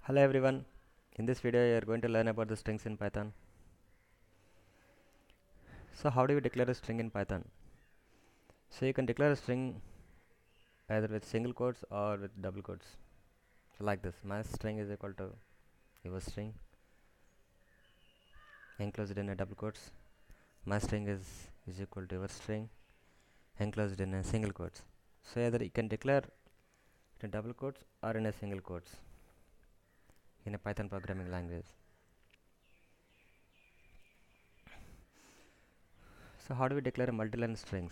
Hello everyone. In this video you are going to learn about the strings in Python. So how do we declare a string in Python? So you can declare a string either with single quotes or with double quotes. So like this, my string is equal to your string enclosed in a double quotes. My string is equal to your string enclosed in a single quotes. So either you can declare in a double quotes or in a single quotes in a Python programming language. So how do we declare a multiline strings?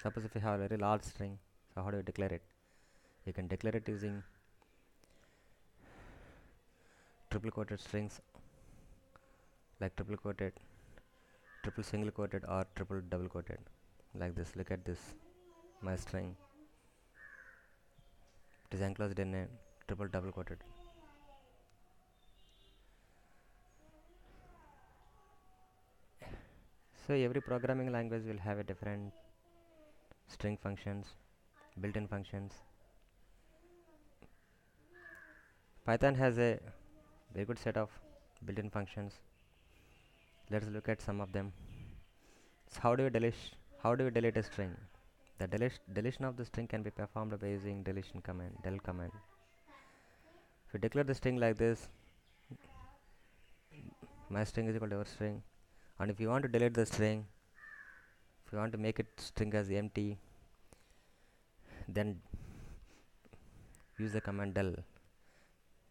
Suppose if you have a very large string, so how do you declare it? You can declare it using triple quoted strings like triple quoted, triple single quoted, or triple double quoted. Like this, look at this, my string. It is enclosed in a triple double quoted. So every programming language will have a different string functions, built-in functions. Python has a very good set of built-in functions. Let's look at some of them. So how do you delete a string? The deletion of the string can be performed by using deletion command, del command. If you declare the string like this, my string is equal to your string, and if you want to delete the string, if you want to make it string as empty, then use the command del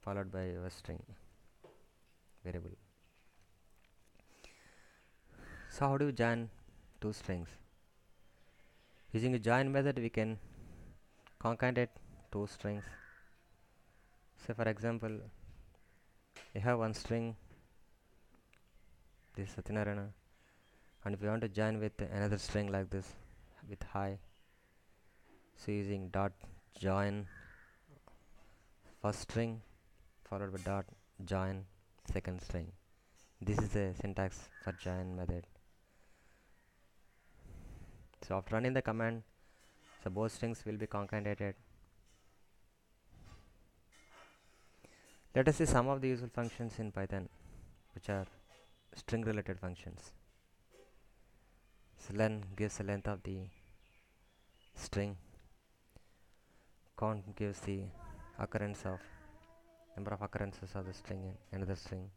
followed by your string variable. So how do we join two strings? Using a join method we can concatenate two strings. Say for example, you have one string, this is Satyanarayana, and if you want to join with another string like this with hi, so using dot join first string followed by dot join second string. This is the syntax for join method. So after running the command, so both strings will be concatenated. Let us see some of the useful functions in Python which are string related functions. So len gives the length of the string, count gives the occurrence of number of occurrences of the string in another string.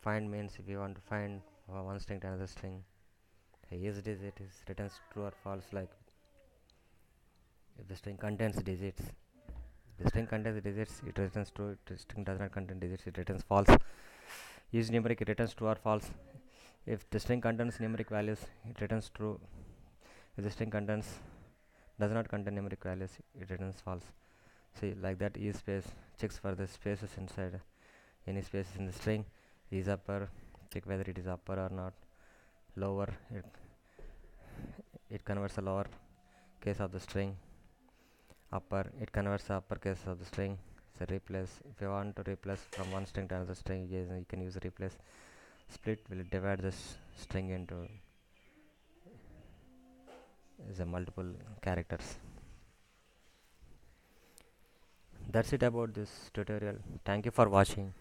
Find means if you want to find one string to another string. Each digit is returns true or false, like if the string contains digits. If the string contains digits, it returns true. If the string does not contain digits, it returns false. Use numeric, it returns true or false. If the string contains numeric values, it returns true. If the string does not contain numeric values, it returns false. See, like that, is space checks for the spaces inside any spaces in the string. Is upper, check whether it is upper or not. Lower, it converts the lower case of the string. Upper, it converts the upper case of the string. So replace, if you want to replace from one string to another string, you can use replace. Split will divide this string into the multiple characters. That's it about this tutorial. Thank you for watching.